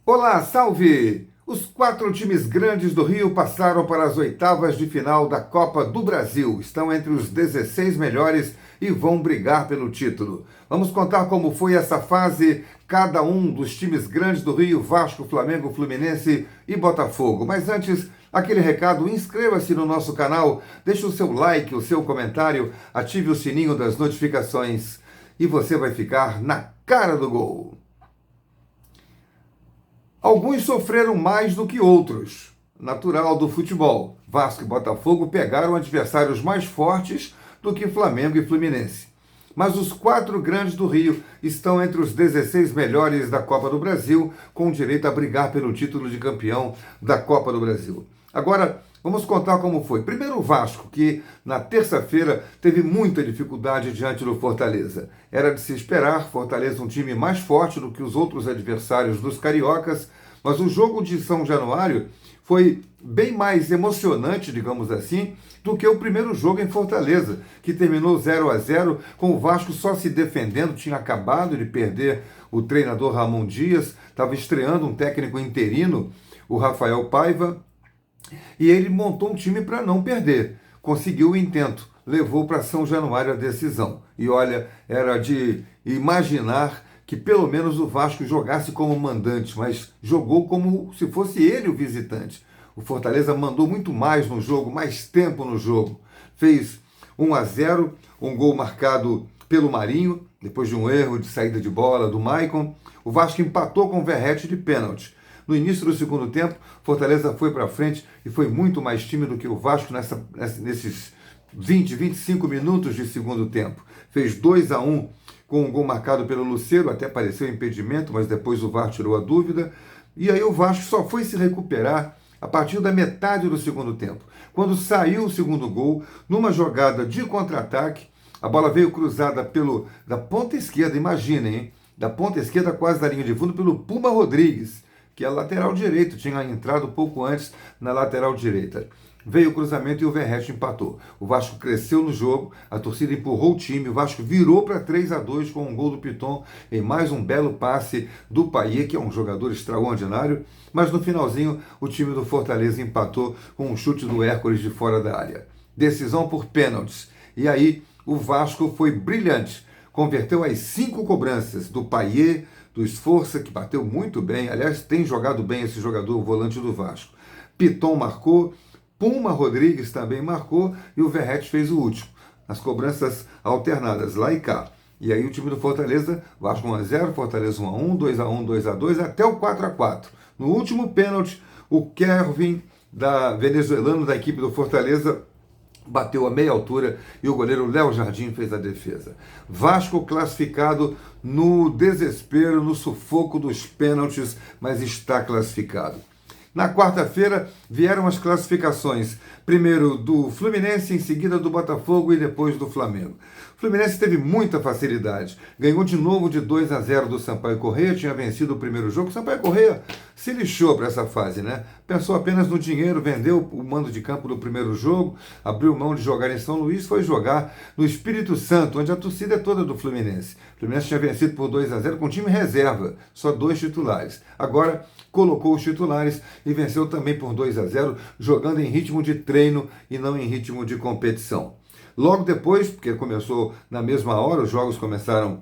Olá, salve! Os 4 times grandes do Rio passaram para as oitavas de final da Copa do Brasil. Estão entre os 16 melhores e vão brigar pelo título. Vamos contar como foi essa fase, cada um dos times grandes do Rio, Vasco, Flamengo, Fluminense e Botafogo. Mas antes, aquele recado, inscreva-se no nosso canal, deixe o seu like, o seu comentário, ative o sininho das notificações e você vai ficar na cara do gol. Alguns sofreram mais do que outros, natural do futebol. Vasco e Botafogo pegaram adversários mais fortes do que Flamengo e Fluminense. Mas os 4 grandes do Rio estão entre os 16 melhores da Copa do Brasil, com direito a brigar pelo título de campeão da Copa do Brasil. Agora, vamos contar como foi. Primeiro o Vasco, que na terça-feira teve muita dificuldade diante do Fortaleza. Era de se esperar, Fortaleza um time mais forte do que os outros adversários dos cariocas, mas o jogo de São Januário foi bem mais emocionante, digamos assim, do que o primeiro jogo em Fortaleza, que terminou 0-0, com o Vasco só se defendendo, tinha acabado de perder o treinador Ramon Dias, estava estreando um técnico interino, o Rafael Paiva, e ele montou um time para não perder. Conseguiu o intento, levou para São Januário a decisão. E olha, era de imaginar que pelo menos o Vasco jogasse como mandante, mas jogou como se fosse ele o visitante. O Fortaleza mandou muito mais no jogo, mais tempo no jogo. Fez 1-0, um gol marcado pelo Marinho, depois de um erro de saída de bola do Maicon. O Vasco empatou com o Verratti de pênalti. No início do segundo tempo, Fortaleza foi para frente e foi muito mais time do que o Vasco nesses 20, 25 minutos de segundo tempo. Fez 2-1 com um gol marcado pelo Lucero, até pareceu impedimento, mas depois o VAR tirou a dúvida. E aí o Vasco só foi se recuperar a partir da metade do segundo tempo. Quando saiu o segundo gol, numa jogada de contra-ataque, a bola veio cruzada da ponta esquerda, imaginem, hein? Da ponta esquerda, quase da linha de fundo, pelo Puma Rodrigues, que é lateral direito, tinha entrado pouco antes na lateral direita. Veio o cruzamento e o Verratti empatou. O Vasco cresceu no jogo, a torcida empurrou o time, o Vasco virou para 3-2 com um gol do Piton em mais um belo passe do Payet, que é um jogador extraordinário, mas no finalzinho o time do Fortaleza empatou com um chute do Hércules de fora da área. Decisão por pênaltis. E aí o Vasco foi brilhante, converteu as 5 cobranças do Payet, do Esforça, que bateu muito bem, aliás, tem jogado bem esse jogador, o volante do Vasco. Piton marcou, Puma Rodrigues também marcou e o Verratti fez o último. As cobranças alternadas, lá e cá. E aí o time do Fortaleza, Vasco 1-0, Fortaleza 1-1, 2-1, 2-2, até o 4-4. No último pênalti, o Kelvin, venezuelano da equipe do Fortaleza, bateu a meia altura e o goleiro Léo Jardim fez a defesa. Vasco classificado no desespero, no sufoco dos pênaltis, mas está classificado. Na quarta-feira vieram as classificações, primeiro do Fluminense, em seguida do Botafogo e depois do Flamengo. O Fluminense teve muita facilidade, ganhou de novo de 2-0 do Sampaio Corrêa, tinha vencido o primeiro jogo. O Sampaio Corrêa se lixou para essa fase, né? Pensou apenas no dinheiro, vendeu o mando de campo do primeiro jogo, abriu mão de jogar em São Luís, foi jogar no Espírito Santo, onde a torcida é toda do Fluminense. O Fluminense tinha vencido por 2-0 com time reserva, só 2 titulares. Agora colocou os titulares e venceu também por 2-0, jogando em ritmo de treino e não em ritmo de competição. Logo depois, porque começou na mesma hora, os jogos começaram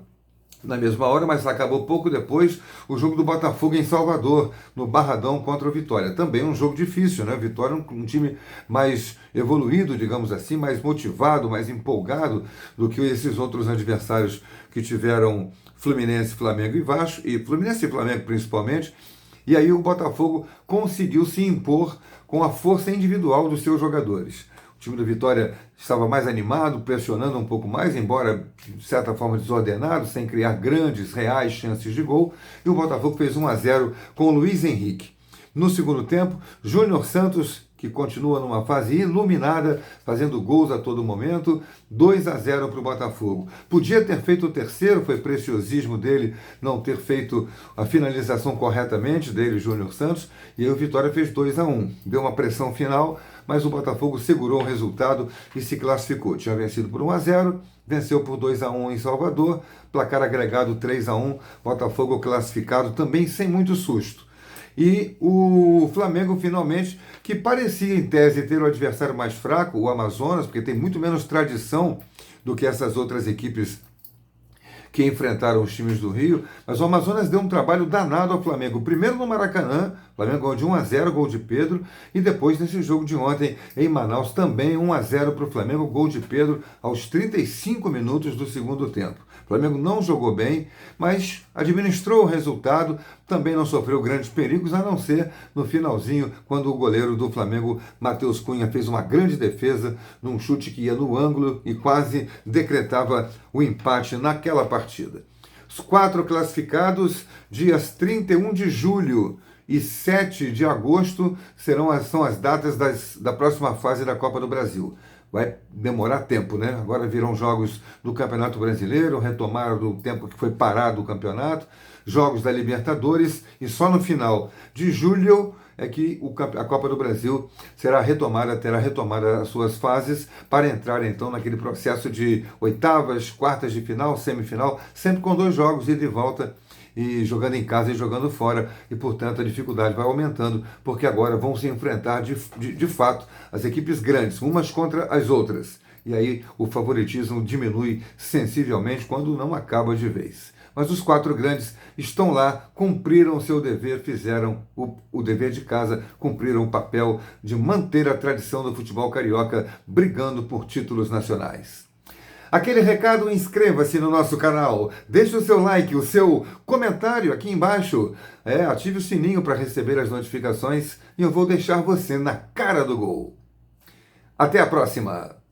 na mesma hora, mas acabou pouco depois, o jogo do Botafogo em Salvador, no Barradão contra o Vitória. Também um jogo difícil, né? Vitória é um time mais evoluído, digamos assim, mais motivado, mais empolgado do que esses outros adversários que tiveram Fluminense, Flamengo e Vasco, e Fluminense e Flamengo principalmente. E aí o Botafogo conseguiu se impor com a força individual dos seus jogadores. O time do Vitória estava mais animado, pressionando um pouco mais, embora de certa forma desordenado, sem criar grandes, reais chances de gol. E o Botafogo fez 1-0 com o Luiz Henrique. No segundo tempo, Júnior Santos, que continua numa fase iluminada, fazendo gols a todo momento, 2-0 para o Botafogo. Podia ter feito o terceiro, foi preciosismo dele não ter feito a finalização corretamente, dele, Júnior Santos, e aí o Vitória fez 2-1. Deu uma pressão final, mas o Botafogo segurou o resultado e se classificou. Tinha vencido por 1-0, venceu por 2-1 em Salvador, placar agregado 3-1, Botafogo classificado também sem muito susto. E o Flamengo, finalmente, que parecia, em tese, ter o adversário mais fraco, o Amazonas, porque tem muito menos tradição do que essas outras equipes que enfrentaram os times do Rio, mas o Amazonas deu um trabalho danado ao Flamengo. Primeiro no Maracanã, o Flamengo ganhou de 1-0, gol de Pedro, e depois nesse jogo de ontem em Manaus, também 1-0 para o Flamengo, gol de Pedro aos 35 minutos do segundo tempo. O Flamengo não jogou bem, mas administrou o resultado, também não sofreu grandes perigos, a não ser no finalzinho, quando o goleiro do Flamengo, Matheus Cunha, fez uma grande defesa num chute que ia no ângulo e quase decretava o empate naquela partida. Os 4 classificados, dias 31 de julho e 7 de agosto, são as datas da próxima fase da Copa do Brasil. Vai demorar tempo, né? Agora virão jogos do Campeonato Brasileiro, retomaram do tempo que foi parado o campeonato, jogos da Libertadores, e só no final de julho é que a Copa do Brasil terá retomada as suas fases para entrar então naquele processo de oitavas, quartas de final, semifinal, sempre com 2 jogos, ida e volta, e jogando em casa e jogando fora, e portanto a dificuldade vai aumentando, porque agora vão se enfrentar de fato as equipes grandes, umas contra as outras, e aí o favoritismo diminui sensivelmente quando não acaba de vez. Mas os 4 grandes estão lá, cumpriram o seu dever, fizeram o dever de casa, cumpriram o papel de manter a tradição do futebol carioca, brigando por títulos nacionais. Aquele recado, inscreva-se no nosso canal, deixe o seu like, o seu comentário aqui embaixo, ative o sininho para receber as notificações e eu vou deixar você na cara do gol. Até a próxima!